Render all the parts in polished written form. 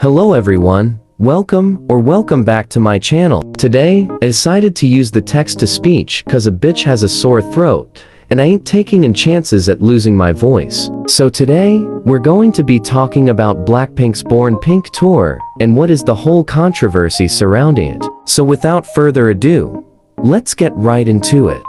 Hello everyone, welcome back to my channel. Today, I decided to use the text-to-speech cause a bitch has a sore throat, and I ain't taking in chances at losing my voice. So today, we're going to be talking about Blackpink's Born Pink tour, and what is the whole controversy surrounding it. So without further ado, let's get right into it.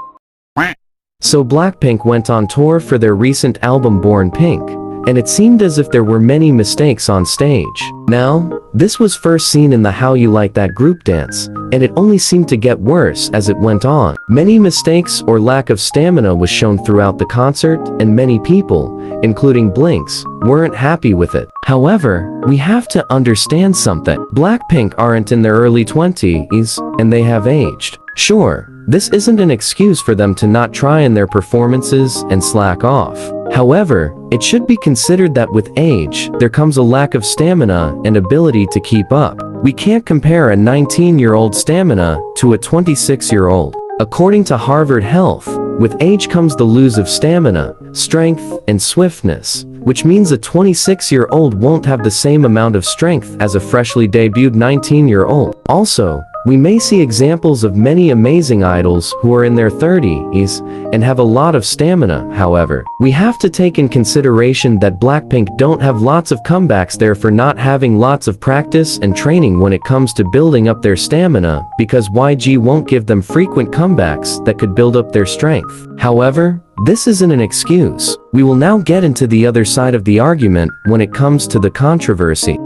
So Blackpink went on tour for their recent album Born Pink, and it seemed as if there were many mistakes on stage. Now, this was first seen in the How You Like That group dance, and it only seemed to get worse as it went on. Many mistakes or lack of stamina was shown throughout the concert, and many people, including Blinks, weren't happy with it. However, we have to understand something. Blackpink aren't in their early 20s, and they have aged. Sure, this isn't an excuse for them to not try in their performances and slack off. However, it should be considered that with age, there comes a lack of stamina and ability to keep up. We can't compare a 19-year-old stamina to a 26-year-old. According to Harvard Health, with age comes the lose of stamina, strength, and swiftness, which means a 26-year-old won't have the same amount of strength as a freshly debuted 19-year-old. Also, we may see examples of many amazing idols who are in their 30s and have a lot of stamina. However, we have to take in consideration that Blackpink don't have lots of comebacks there for not having lots of practice and training when it comes to building up their stamina, because YG won't give them frequent comebacks that could build up their strength. However, this isn't an excuse. We will now get into the other side of the argument when it comes to the controversy.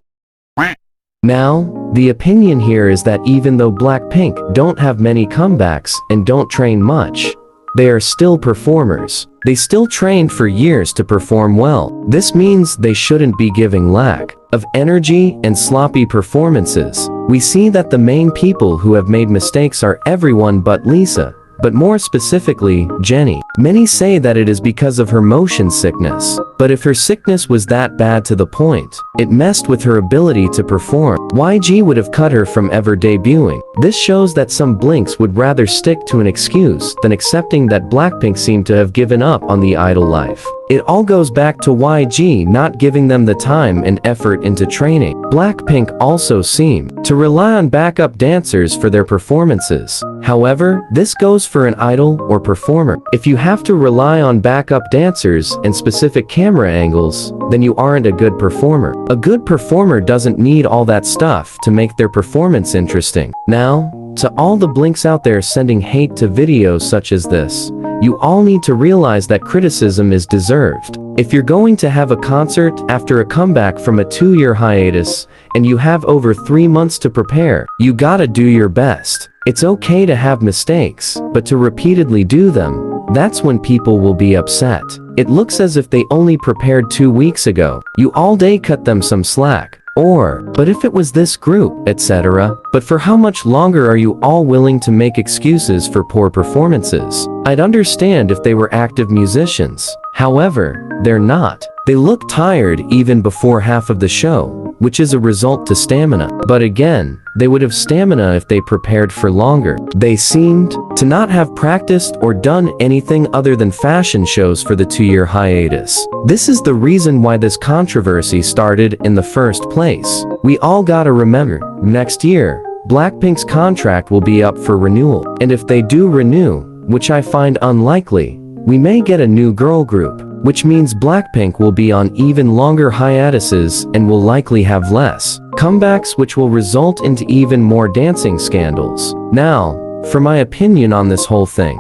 Now, the opinion here is that even though Blackpink don't have many comebacks and don't train much, they are still performers. They still trained for years to perform well. This means they shouldn't be giving lack of energy and sloppy performances. We see that the main people who have made mistakes are everyone but Lisa, but more specifically, Jennie. Many say that it is because of her motion sickness. But if her sickness was that bad to the point it messed with her ability to perform, YG would have cut her from ever debuting. This shows that some Blinks would rather stick to an excuse than accepting that Blackpink seemed to have given up on the idol life. It all goes back to YG not giving them the time and effort into training. Blackpink also seem to rely on backup dancers for their performances. However, this goes for an idol or performer. If you have to rely on backup dancers and specific camera angles, then you aren't a good performer. A good performer doesn't need all that stuff to make their performance interesting. Now, to all the Blinks out there sending hate to videos such as this, you all need to realize that criticism is deserved. If you're going to have a concert after a comeback from a 2-year hiatus, and you have over 3 months to prepare, you gotta do your best. It's okay to have mistakes, but to repeatedly do them, that's when people will be upset. It looks as if they only prepared 2 weeks ago. You all day cut them some slack. But if it was this group, etc. But for how much longer are you all willing to make excuses for poor performances? I'd understand if they were active musicians. However, they're not. They look tired even before half of the show, which is a result to stamina. But again, they would have stamina if they prepared for longer. They seemed to not have practiced or done anything other than fashion shows for the 2-year hiatus. This is the reason why this controversy started in the first place. We all gotta remember, next year, Blackpink's contract will be up for renewal. And if they do renew, which I find unlikely, we may get a new girl group, which means Blackpink will be on even longer hiatuses and will likely have less comebacks, which will result into even more dancing scandals. Now, for my opinion on this whole thing.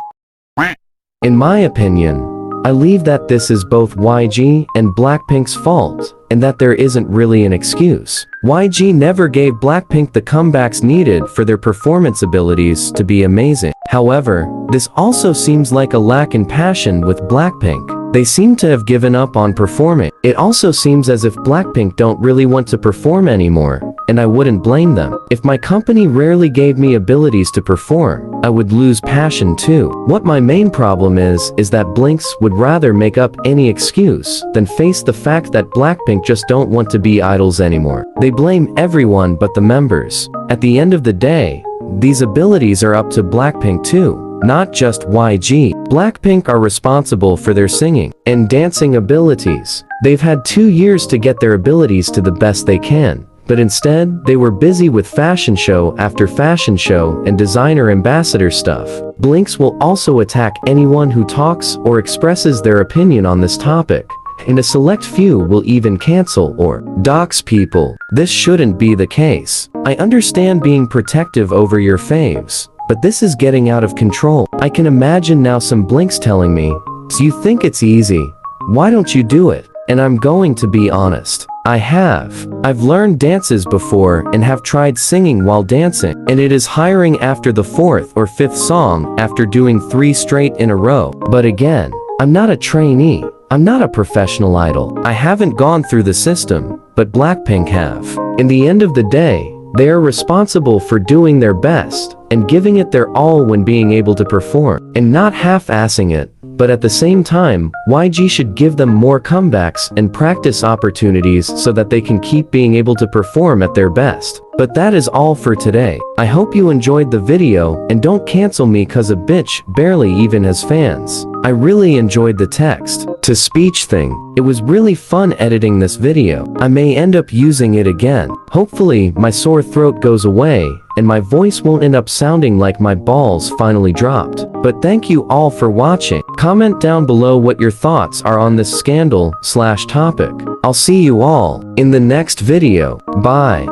In my opinion, I believe that this is both YG and Blackpink's fault, and that there isn't really an excuse. YG never gave Blackpink the comebacks needed for their performance abilities to be amazing. However, this also seems like a lack in passion with Blackpink. They seem to have given up on performing. It also seems as if Blackpink don't really want to perform anymore, and I wouldn't blame them. If my company rarely gave me abilities to perform, I would lose passion too. What my main problem is that Blinks would rather make up any excuse than face the fact that Blackpink just don't want to be idols anymore. They blame everyone but the members. At the end of the day, these abilities are up to Blackpink too, not just YG. Blackpink are responsible for their singing and dancing abilities. They've had 2 years to get their abilities to the best they can, but instead, they were busy with fashion show after fashion show and designer ambassador stuff. Blinks will also attack anyone who talks or expresses their opinion on this topic, and a select few will even cancel or dox people. This shouldn't be the case. I understand being protective over your faves, but this is getting out of control. I can imagine now some Blinks telling me, "So you think it's easy? Why don't you do it?" And I'm going to be honest. I've learned dances before and have tried singing while dancing, and it is hiring after the fourth or fifth song after doing 3 straight in a row. But again, I'm not a trainee. I'm not a professional idol. I haven't gone through the system, but Blackpink have. In the end of the day, they are responsible for doing their best and giving it their all when being able to perform, and not half-assing it. But at the same time, YG should give them more comebacks and practice opportunities so that they can keep being able to perform at their best. But that is all for today. I hope you enjoyed the video and don't cancel me cause a bitch barely even has fans. I really enjoyed the text-to-speech thing. It was really fun editing this video. I may end up using it again. Hopefully, my sore throat goes away and my voice won't end up sounding like my balls finally dropped. But thank you all for watching. Comment down below what your thoughts are on this scandal/topic. I'll see you all in the next video. Bye.